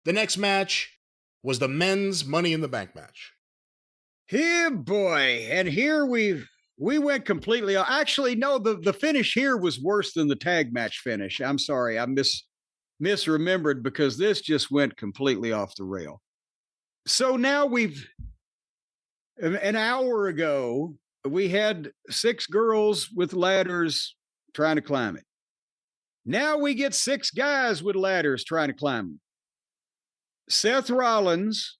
The next match was the men's Money in the Bank match. Here, boy. And here we went completely. Actually, no, the finish here was worse than the tag match finish. I'm sorry. I misremembered because this just went completely off the rail. So now an hour ago, we had 6 girls with ladders trying to climb it. Now we get 6 guys with ladders trying to climb them. Seth Rollins,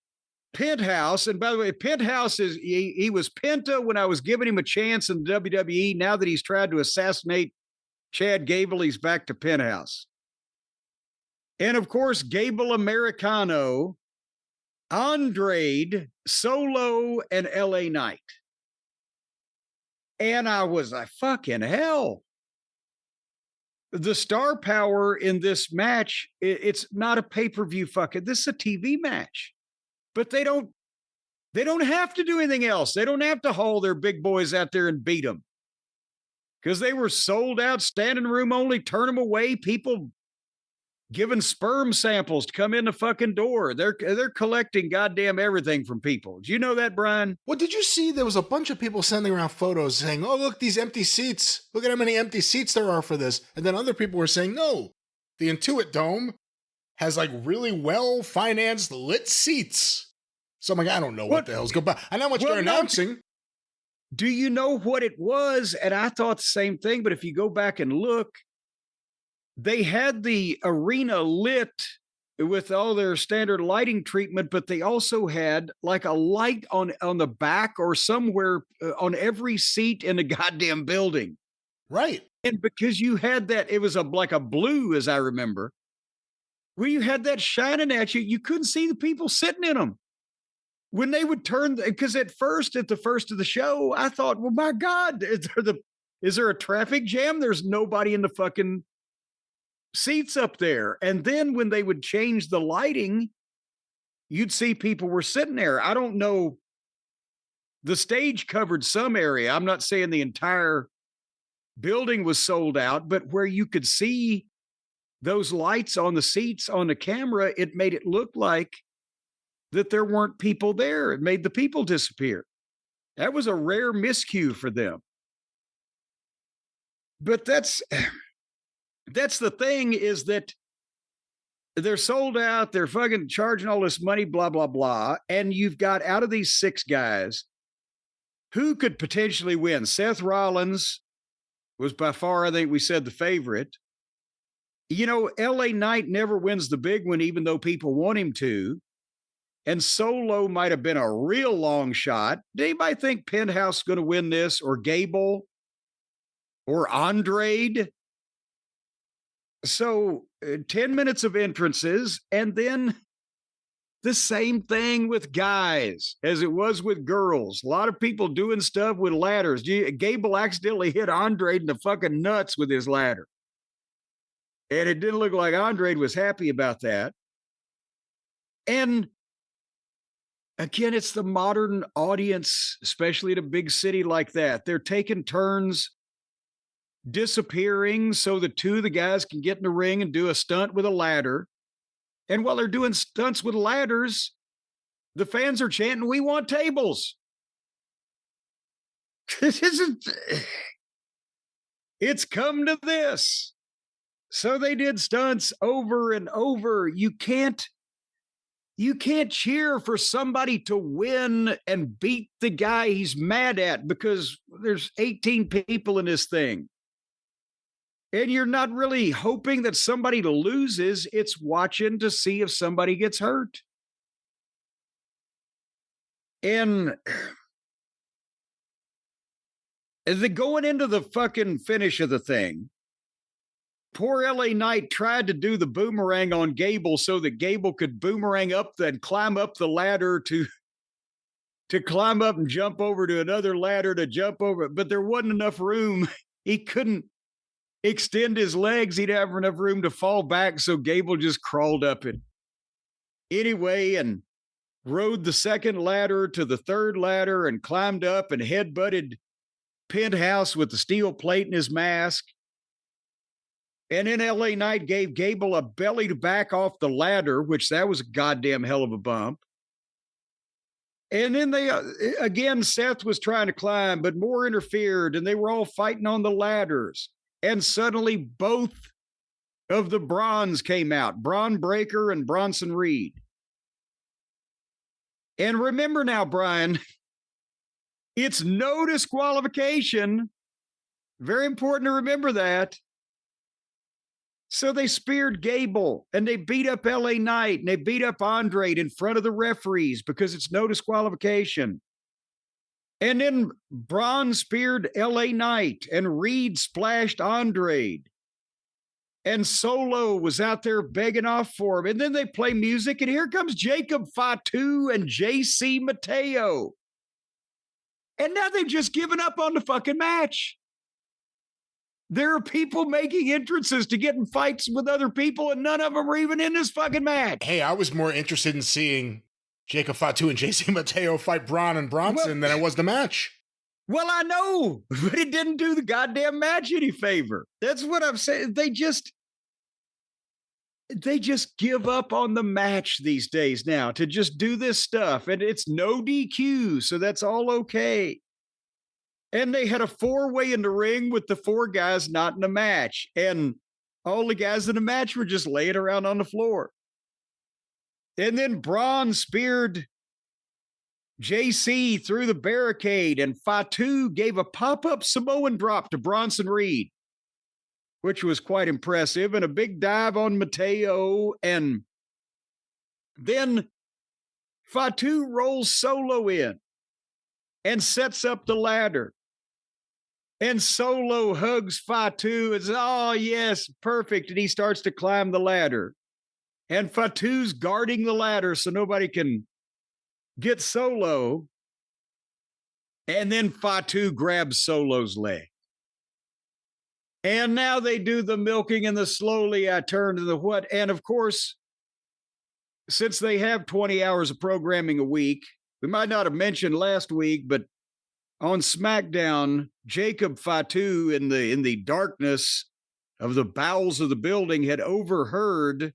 Penthouse, and by the way, Penthouse he was Penta when I was giving him a chance in WWE. Now that he's tried to assassinate Chad Gable, he's back to Penthouse. And of course, Gable Americano, Andrade, Solo, and LA Knight. And I was like, fucking hell. The star power in this match, it's not a pay-per-view this is a TV match. But they don't have to do anything else. They don't have to haul their big boys out there and beat them. Because they were sold out, standing room only, turn them away, people giving sperm samples to come in the fucking door. They're collecting goddamn everything from people. Did you know that, Brian? Well, did you see there was a bunch of people sending around photos saying, oh, look, these empty seats. Look at how many empty seats there are for this. And then other people were saying, no, the Intuit Dome has like really well-financed lit seats. So I'm like, I don't know what the hell's going on. I know what they're announcing. Do you know what it was? And I thought the same thing, but if you go back and look, they had the arena lit with all their standard lighting treatment, but they also had like a light on the back or somewhere on every seat in the goddamn building. Right. And because you had that, it was like a blue, as I remember, where you had that shining at you, you couldn't see the people sitting in them. When they would turn, because at the first of the show, I thought, well, my God, is there a traffic jam? There's nobody in the fucking seats up there. And then when they would change the lighting, you'd see people were sitting there. I don't know. The stage covered some area. I'm not saying the entire building was sold out, but where you could see those lights on the seats on the camera, it made it look like that there weren't people there. It made the people disappear. That was a rare miscue for them. But that's the thing, is that they're sold out. They're fucking charging all this money, blah, blah, blah. And you've got, out of these 6 guys, who could potentially win? Seth Rollins was by far, I think we said, the favorite. You know, LA Knight never wins the big one, even though people want him to. And Solo might have been a real long shot. Did anybody think Penthouse is going to win this, or Gable, or Andrade? So 10 minutes of entrances, and then the same thing with guys as it was with girls. A lot of people doing stuff with ladders. Gable accidentally hit Andrade in the fucking nuts with his ladder. And it didn't look like Andrade was happy about that. And again, it's the modern audience, especially in a big city like that. They're taking turns disappearing so the 2 of the guys can get in the ring and do a stunt with a ladder. And while they're doing stunts with ladders, the fans are chanting, "We want tables." It's come to this. So they did stunts over and over. You can't cheer for somebody to win and beat the guy he's mad at, because there's 18 people in this thing. And you're not really hoping that somebody loses. It's watching to see if somebody gets hurt. And going into the fucking finish of the thing, poor LA Knight tried to do the boomerang on Gable so that Gable could boomerang up and climb up the ladder to climb up and jump over to another ladder to jump over. But there wasn't enough room. He couldn't extend his legs. He'd have enough room to fall back. So Gable just crawled up it anyway and rode the second ladder to the third ladder and climbed up and headbutted Penthouse with the steel plate in his mask. And then LA Knight gave Gable a belly to back off the ladder, which that was a goddamn hell of a bump. And then again, Seth was trying to climb, but Moore interfered and they were all fighting on the ladders. And suddenly both of the Brawns came out, Braun Breaker and Bronson Reed. And remember now, Brian, it's no disqualification. Very important to remember that. So they speared Gable and they beat up LA Knight and they beat up Andrade in front of the referees because it's no disqualification. And then Braun speared LA Knight and Reed splashed Andrade. And Solo was out there begging off for him. And then they play music and here comes Jacob Fatu and JC Mateo. And now they've just given up on the fucking match. There are people making entrances to get in fights with other people, and none of them are even in this fucking match. Hey, I was more interested in seeing Jacob Fatu and JC Mateo fight Braun and Bronson than I was the match. Well, I know, but it didn't do the goddamn match any favor. That's what I'm saying. They just give up on the match these days now to just do this stuff, and it's no DQ, so that's all okay. And they had a 4-way in the ring with the 4 guys not in the match. And all the guys in the match were just laying around on the floor. And then Braun speared JC through the barricade. And Fatu gave a pop-up Samoan drop to Bronson Reed, which was quite impressive. And a big dive on Mateo. And then Fatu rolls Solo in and sets up the ladder. And Solo hugs Fatu and says, oh, yes, perfect. And he starts to climb the ladder. And Fatu's guarding the ladder so nobody can get Solo. And then Fatu grabs Solo's leg. And now they do the milking and the slowly I turn to the what. And of course, since they have 20 hours of programming a week, we might not have mentioned last week, but on SmackDown, Jacob Fatu in the darkness of the bowels of the building had overheard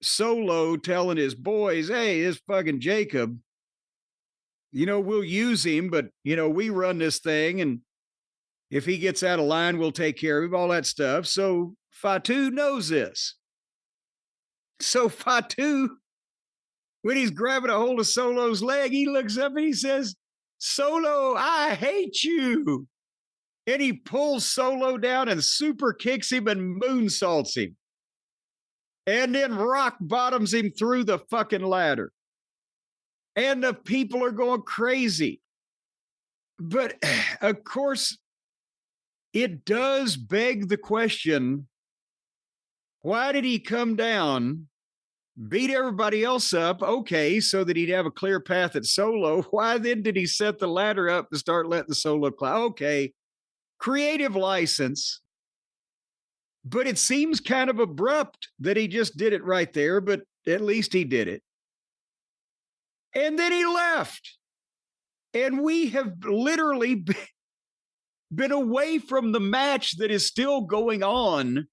Solo telling his boys, hey, this fucking Jacob, we'll use him, but, we run this thing. And if he gets out of line, we'll take care of him, all that stuff. So Fatu knows this. So Fatu, when he's grabbing a hold of Solo's leg, he looks up and he says, Solo, I hate you. And he pulls Solo down and super kicks him and moonsaults him. And then rock bottoms him through the fucking ladder. And the people are going crazy. But of course, it does beg the question, why did he come down, beat everybody else up, okay, so that he'd have a clear path at Solo? Why then did he set the ladder up to start letting the Solo climb? Okay, creative license. But it seems kind of abrupt that he just did it right there, but at least he did it. And then he left. And we have literally been away from the match that is still going on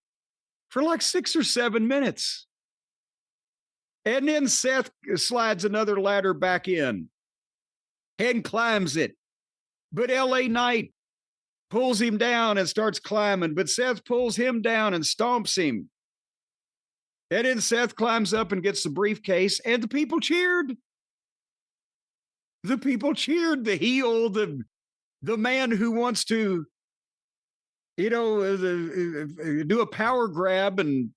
for like 6 or 7 minutes. And then Seth slides another ladder back in and climbs it. But LA Knight pulls him down and starts climbing. But Seth pulls him down and stomps him. And then Seth climbs up and gets the briefcase. And the people cheered. The people cheered. The heel, the man who wants to, do a power grab and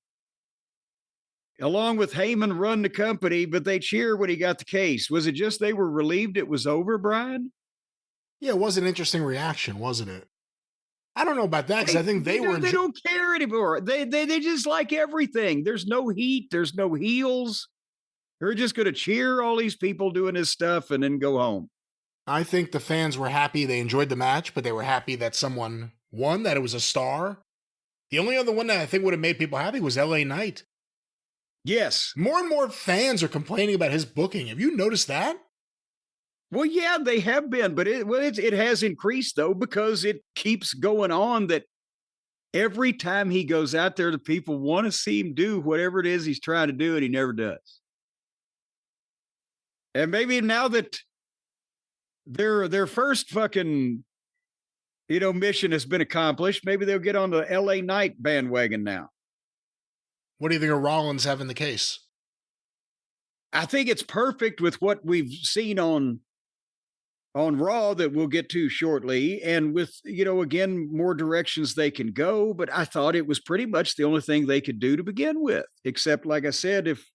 along with Heyman run the company, but they cheer when he got the case. Was it just they were relieved it was over, Brian? Yeah, it was an interesting reaction, wasn't it? I don't know about that because I think they don't care anymore. They just like everything. There's no heat. There's no heels. They're just going to cheer all these people doing this stuff and then go home. I think the fans were happy. They enjoyed the match, but they were happy that someone won, that it was a star. The only other one that I think would have made people happy was LA Knight. Yes. More and more fans are complaining about his booking. Have you noticed that? Well, yeah, they have been, but it has increased, though, because it keeps going on that Every time he goes out there, the people want to see him do whatever it is he's trying to do, and he never does. And maybe now that their first fucking, mission has been accomplished, maybe they'll get on the LA Knight bandwagon now. What do you think of Rollins having the case? I think it's perfect with what we've seen on Raw that we'll get to shortly, and with, again, more directions they can go. But I thought it was pretty much the only thing they could do to begin with, except, like I said, if,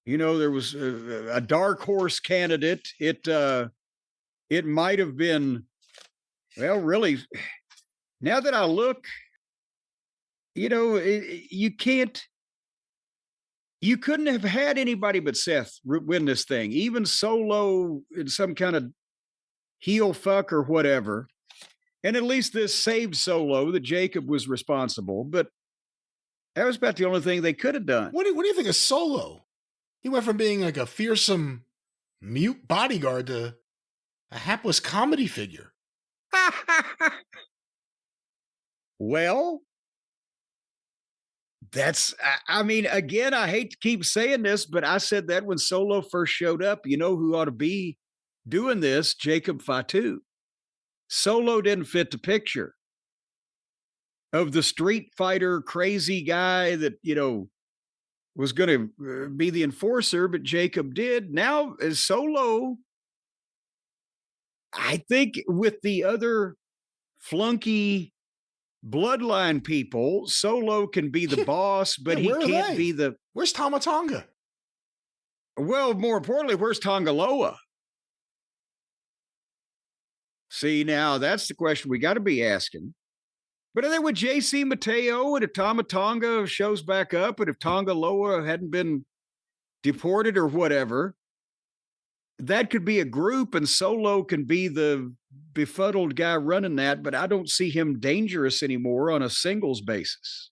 there was a dark horse candidate, it might have been, well, really, now that I look, you couldn't have had anybody but Seth win this thing, even Solo in some kind of heel fuck or whatever. And at least this saved Solo, that Jacob was responsible, but that was about the only thing they could have done. What do you think of Solo? He went from being like a fearsome mute bodyguard to a hapless comedy figure. Well, again, I hate to keep saying this, but I said that when Solo first showed up. You know who ought to be doing this? Jacob Fatu. Solo didn't fit the picture of the street fighter crazy guy that, was going to be the enforcer, but Jacob did. Now, as Solo, I think with the other flunky bloodline people, Solo can be the boss, but he can't be the... Where's Tama Tonga? Well, more importantly, where's Tongaloa? See, now that's the question we got to be asking. But I think with JC Mateo, and if Tama Tonga shows back up, and if Tongaloa hadn't been deported or whatever, that could be a group, and Solo can be the befuddled guy running that, but I don't see him dangerous anymore on a singles basis.